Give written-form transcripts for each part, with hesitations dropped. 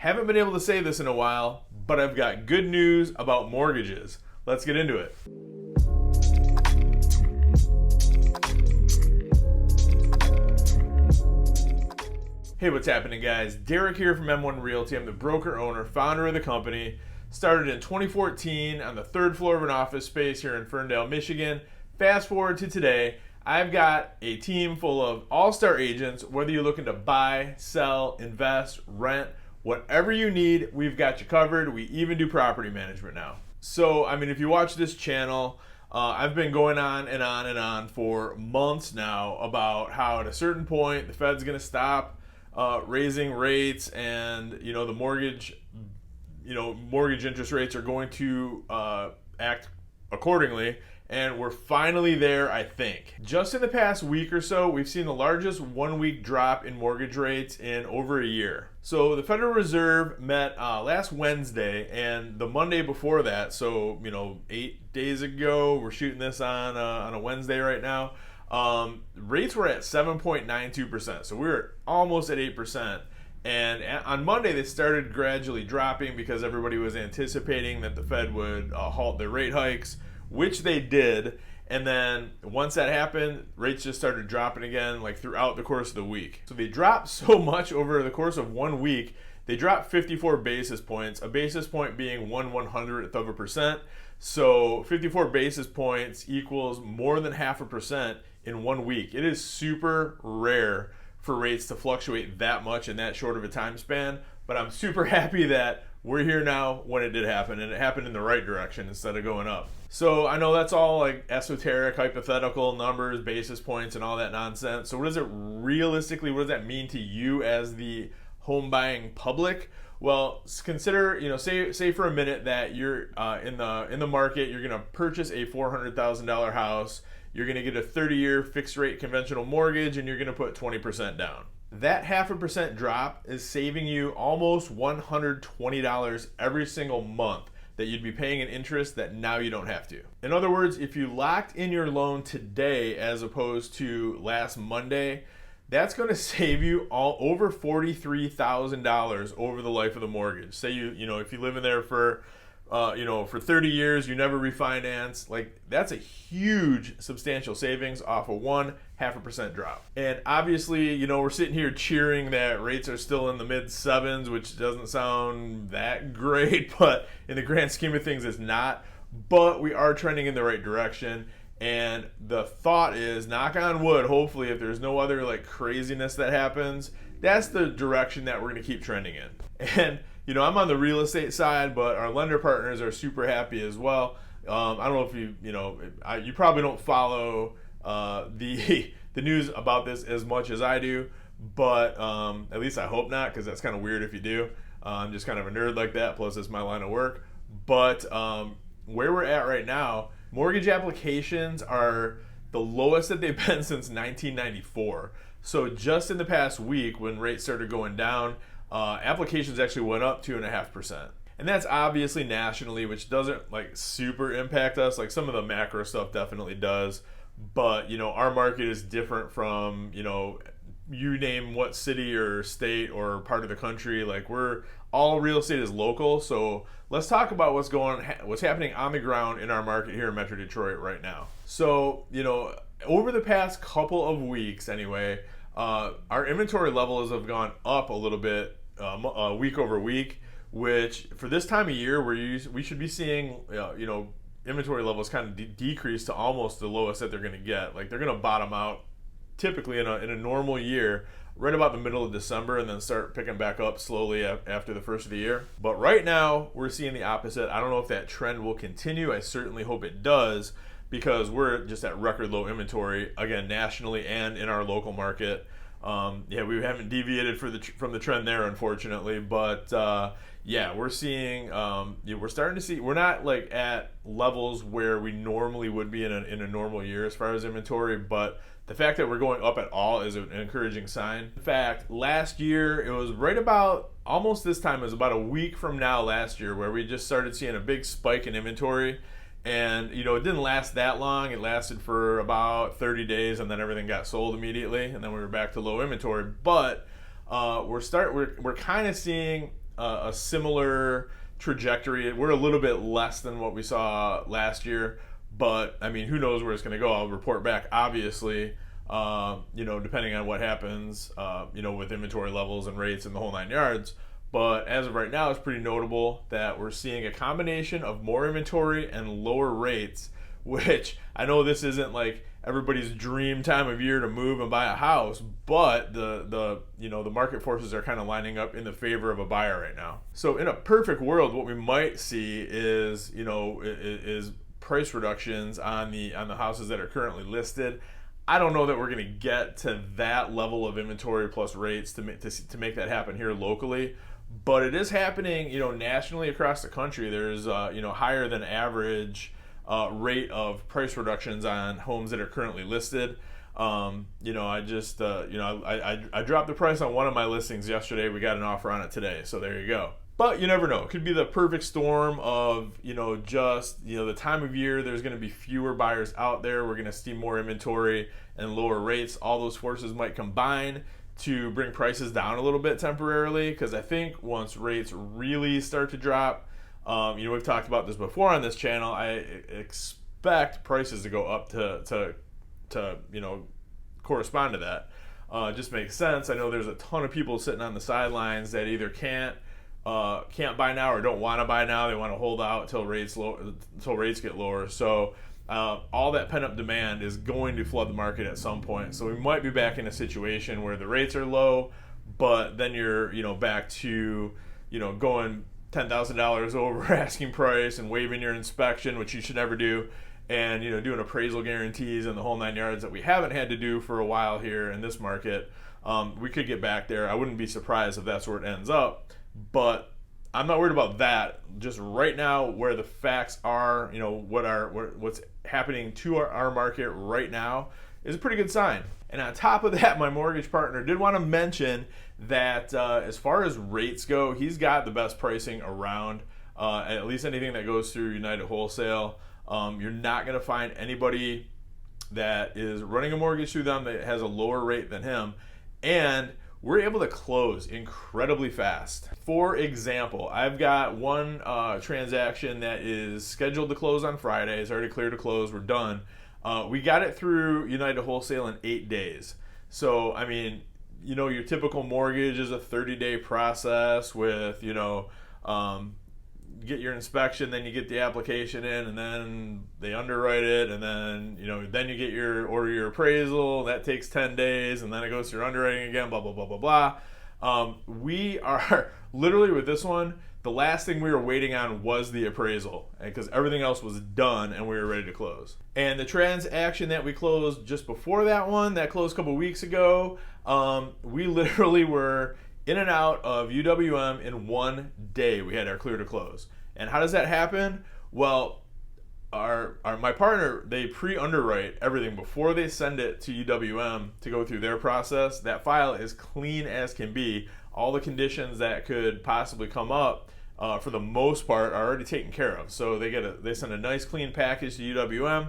Haven't been able to say this in a while, but I've got good news about mortgages. Let's get into it. Hey, what's happening, guys? Derek here from M1 Realty. I'm the broker owner, founder of the company. Started in 2014 on the third floor of an office space here in Ferndale, Michigan. Fast forward to today, I've got a team full of all-star agents. Whether you're looking to buy, sell, invest, rent, whatever you need, we've got you covered. We even do property management now. So, I mean, if you watch this channel, I've been going on and on and on for months now about how at a certain point the Fed's going to stop raising rates, and the mortgage interest rates are going to act accordingly. And we're finally there, I think. Just in the past week or so, we've seen the largest one-week drop in mortgage rates in over a year. So the Federal Reserve met last Wednesday, and the Monday before that, so 8 days ago, we're shooting this on a Wednesday right now, rates were at 7.92%. So we were almost at 8%. And on Monday, they started gradually dropping because everybody was anticipating that the Fed would halt their rate hikes, which they did. And then once that happened, rates just started dropping again, like throughout the course of the week. So they dropped so much over the course of 1 week. They dropped 54 basis points, a basis point being 1/100th of a percent. So 54 basis points equals more than 0.5% in 1 week. It is super rare for rates to fluctuate that much in that short of a time span, but I'm super happy that we're here now when it did happen, and it happened in the right direction instead of going up. So I know that's all like esoteric, hypothetical numbers, basis points, and all that nonsense. So what does that mean to you as the home buying public? Well, consider, say for a minute that you're in the market, you're going to purchase a $400,000 house. You're going to get a 30-year fixed rate conventional mortgage, and you're going to put 20% down. That 0.5% drop is saving you almost $120 every single month that you'd be paying in interest that now you don't have to. In other words, if you locked in your loan today as opposed to last Monday, that's going to save you all over $43,000 over the life of the mortgage. Say if you live in there for 30 years, you never refinance, like that's a huge substantial savings off of 0.5% drop. And obviously, we're sitting here cheering that rates are still in the mid sevens, which doesn't sound that great, but in the grand scheme of things, it's not. But we are trending in the right direction. And the thought is, knock on wood, hopefully, if there's no other like craziness that happens, that's the direction that we're going to keep trending in. And I'm on the real estate side, but our lender partners are super happy as well. I don't know if you probably don't follow the news about this as much as I do, but at least I hope not, because that's kind of weird if you do. I'm just kind of a nerd like that, plus it's my line of work. But where we're at right now, mortgage applications are the lowest that they've been since 1994. So just in the past week, when rates started going down, applications actually went up 2.5%. And that's obviously nationally, which doesn't like super impact us. Like some of the macro stuff definitely does. But, our market is different from, you name what city or state or part of the country. Like all real estate is local. So let's talk about what's happening on the ground in our market here in Metro Detroit right now. So, over the past couple of weeks anyway, our inventory levels have gone up a little bit week over week, which for this time of year we should be seeing inventory levels kind of decrease to almost the lowest that they're going to get. Like they're going to bottom out typically in a normal year right about the middle of December, and then start picking back up slowly after the first of the year. But right now we're seeing the opposite. I don't know if that trend will continue. I certainly hope it does, because we're just at record low inventory, again, nationally and in our local market. We haven't deviated from the trend there, unfortunately. But we're seeing, we're starting to see, we're not like at levels where we normally would be in a normal year as far as inventory, but the fact that we're going up at all is an encouraging sign. In fact, last year, it was right about almost this time, it was about a week from now last year, where we just started seeing a big spike in inventory. And, it didn't last that long. It lasted for about 30 days, and then everything got sold immediately, and then we were back to low inventory. But we're kind of seeing a similar trajectory. We're a little bit less than what we saw last year, but I mean, who knows where it's going to go? I'll report back, obviously, depending on what happens, with inventory levels and rates and the whole 9 yards. But as of right now, it's pretty notable that we're seeing a combination of more inventory and lower rates, which I know this isn't like everybody's dream time of year to move and buy a house, but the market forces are kind of lining up in the favor of a buyer right now. So in a perfect world, what we might see is price reductions on the houses that are currently listed. I don't know that we're going to get to that level of inventory plus rates to make that happen here locally, but it is happening, nationally across the country. There's higher than average rate of price reductions on homes that are currently listed. I dropped the price on one of my listings yesterday. We got an offer on it today, so there you go. But you never know. It could be the perfect storm of, the time of year. There's going to be fewer buyers out there. We're going to see more inventory and lower rates. All those forces might combine to bring prices down a little bit temporarily, because I think once rates really start to drop, we've talked about this before on this channel, I expect prices to go up to correspond to that. Just makes sense. I know there's a ton of people sitting on the sidelines that either can't buy now or don't want to buy now. They want to hold out until rates get lower. So all that pent up demand is going to flood the market at some point. So we might be back in a situation where the rates are low, but then you're back to going $10,000 over asking price and waiving your inspection, which you should never do, and doing appraisal guarantees and the whole 9 yards that we haven't had to do for a while here in this market. We could get back there. I wouldn't be surprised if that's where it ends up, but I'm not worried about that. Just right now, where the facts are, what's happening to our market right now is a pretty good sign. And on top of that, my mortgage partner did want to mention that as far as rates go, he's got the best pricing around, at least anything that goes through United Wholesale. You're not going to find anybody that is running a mortgage through them that has a lower rate than him. And we're able to close incredibly fast. For example, I've got one transaction that is scheduled to close on Friday. It's already cleared to close. We're done. We got it through United Wholesale in 8 days. So, I mean, your typical mortgage is a 30-day process with, get your inspection, then you get the application in, and then they underwrite it, and then then you get your appraisal. That takes 10 days, and then it goes through underwriting again. Blah blah blah blah blah. We are literally with this one. The last thing we were waiting on was the appraisal, because everything else was done and we were ready to close. And the transaction that we closed just before that one, that closed a couple weeks ago, we literally were in and out of UWM in 1 day. We had our clear to close. And how does that happen? Well, my partner, they pre-underwrite everything before they send it to UWM to go through their process. That file is clean as can be. All the conditions that could possibly come up, for the most part, are already taken care of. So they send a nice clean package to UWM.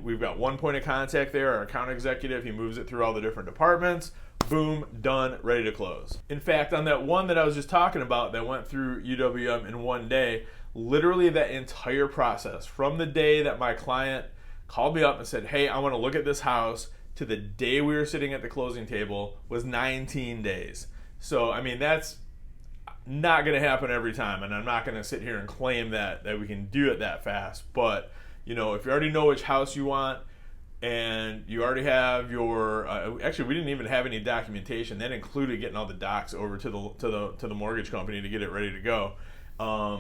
We've got one point of contact there, our account executive. He moves it through all the different departments. Boom, done, ready to close. In fact, on that one that I was just talking about that went through UWM in 1 day, literally that entire process, from the day that my client called me up and said, hey, I want to look at this house, to the day we were sitting at the closing table, was 19 days. So, I mean, that's not going to happen every time, and I'm not going to sit here and claim that we can do it that fast. But, if you already know which house you want, and you already have your actually, we didn't even have any documentation. That included getting all the docs over to the mortgage company to get it ready to go. I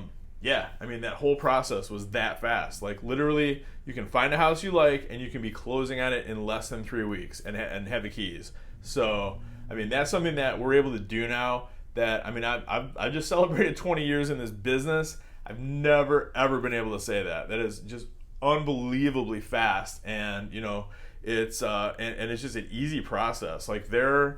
mean, that whole process was that fast. Like, literally, you can find a house you like and you can be closing on it in less than 3 weeks and have the keys. So, I mean, that's something that we're able to do now. That, I mean, I've just celebrated 20 years in this business. I've never ever been able to say that. That is just unbelievably fast, and it's and it's just an easy process. Like, I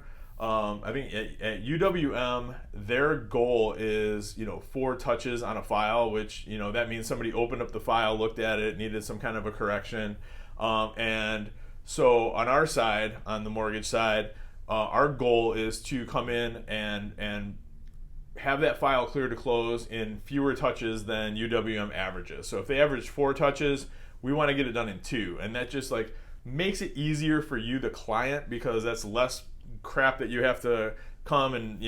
think at UWM, their goal is 4 touches on a file, which that means somebody opened up the file, looked at it, needed some kind of a correction, and so on our side, on the mortgage side, our goal is to come in and have that file clear to close in fewer touches than UWM averages. So if they average 4 touches, we want to get it done in 2, and that just like makes it easier for you, the client, because that's less crap that you have to come and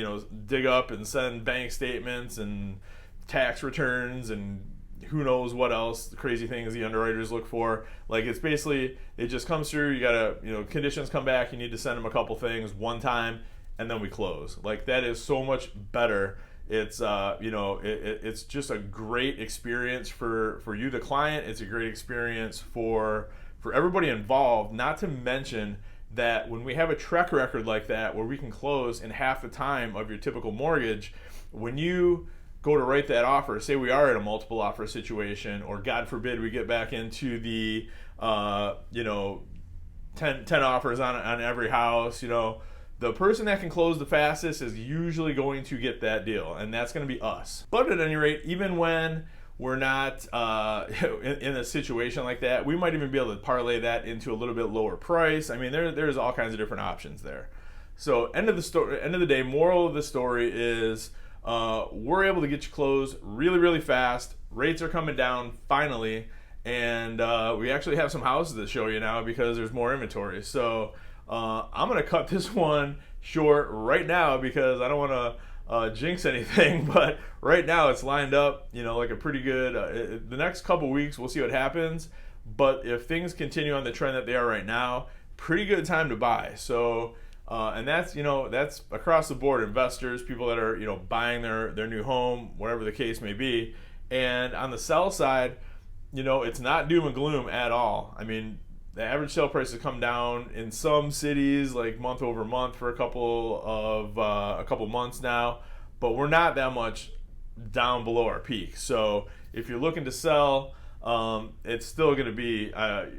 dig up and send bank statements and tax returns and who knows what else, the crazy things the underwriters look for. Like, it's basically, it just comes through, you gotta, conditions come back, you need to send them a couple things one time, and then we close. Like, that is so much better. It's it's just a great experience for you, the client. It's a great experience for everybody involved, not to mention that when we have a track record like that where we can close in half the time of your typical mortgage, when you go to write that offer, say we are in a multiple offer situation, or God forbid we get back into the 10 offers on every house, the person that can close the fastest is usually going to get that deal, and that's going to be us. But at any rate, even when we're not in a situation like that, we might even be able to parlay that into a little bit lower price. I mean, there's all kinds of different options there. So end of the day, moral of the story is we're able to get you closed really, really fast. Rates are coming down finally, and we actually have some houses to show you now because there's more inventory. So I'm going to cut this one short right now because I don't want to jinx anything, but right now it's lined up, like a pretty good, the next couple weeks we'll see what happens, but if things continue on the trend that they are right now, pretty good time to buy. So and that's that's across the board, investors, people that are buying their new home, whatever the case may be. And on the sell side, it's not doom and gloom at all. I mean, the average sale price has come down in some cities, like month over month, for a couple months now, but we're not that much down below our peak. So if you're looking to sell, it's still going to be a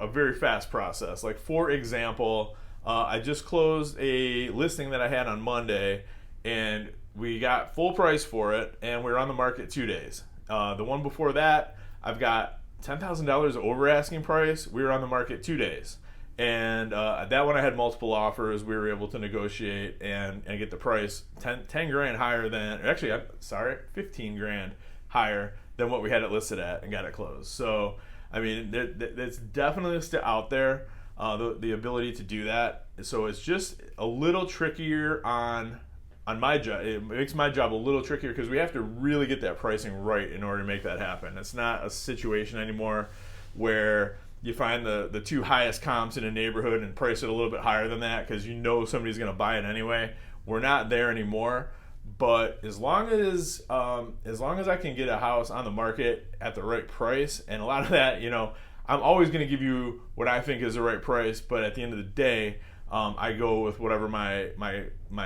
very fast process. Like, for example, I just closed a listing that I had on Monday, and we got full price for it, and we were on the market 2 days. The one before that, I've got $10,000 over asking price. We were on the market 2 days, and that one I had multiple offers. We were able to negotiate and get the price 10 grand higher than, actually, I'm sorry, 15 grand higher than what we had it listed at, and got it closed. So I mean, it's definitely still out there, the ability to do that. So it's just a little trickier on my job. It makes my job a little trickier because we have to really get that pricing right in order to make that happen. It's not a situation anymore where you find the 2 highest comps in a neighborhood and price it a little bit higher than that because somebody's going to buy it anyway. We're not there anymore. But as long as I can get a house on the market at the right price, and a lot of that, I'm always going to give you what I think is the right price. But at the end of the day, I go with whatever my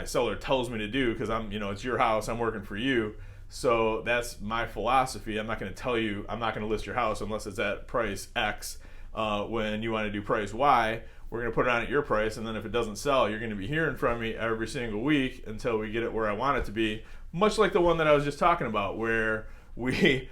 seller tells me to do because it's your house. I'm working for you. So that's my philosophy. I'm not going to tell you, I'm not going to list your house unless it's at price X. When you want to do price Y, we're going to put it on at your price. And then if it doesn't sell, you're going to be hearing from me every single week until we get it where I want it to be. Much like the one that I was just talking about, where we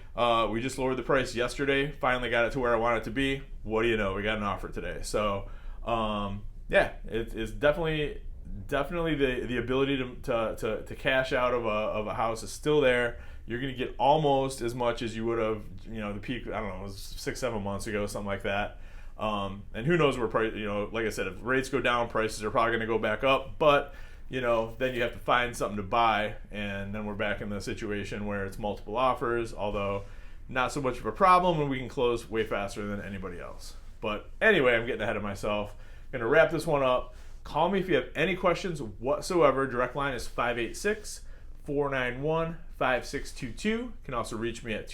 just lowered the price yesterday, finally got it to where I want it to be. What do you know? We got an offer today. So, yeah, it's definitely the ability to cash out of a house is still there. You're going to get almost as much as you would have, the peak, I don't know, it was 6-7 months ago, something like that. And who knows where price, like I said, if rates go down, prices are probably going to go back up, but then you have to find something to buy, and then we're back in the situation where it's multiple offers, although not so much of a problem, and we can close way faster than anybody else. But anyway, I'm getting ahead of myself. Going to wrap this one up. Call me if you have any questions whatsoever. Direct line is 586-491-5622. You can also reach me at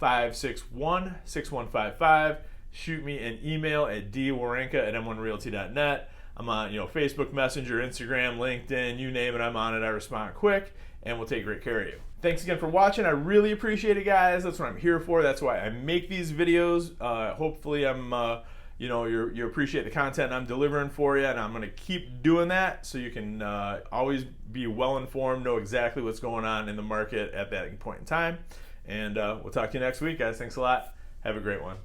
248-561-6155. Shoot me an email at dwerenka@m1realty.net. I'm on Facebook Messenger, Instagram, LinkedIn, you name it, I'm on it. I respond quick, and we'll take great care of you. Thanks again for watching. I really appreciate it, guys. That's what I'm here for. That's why I make these videos. Hopefully you appreciate the content I'm delivering for you, and I'm going to keep doing that so you can always be well informed, know exactly what's going on in the market at that point in time. And we'll talk to you next week, guys. Thanks a lot. Have a great one.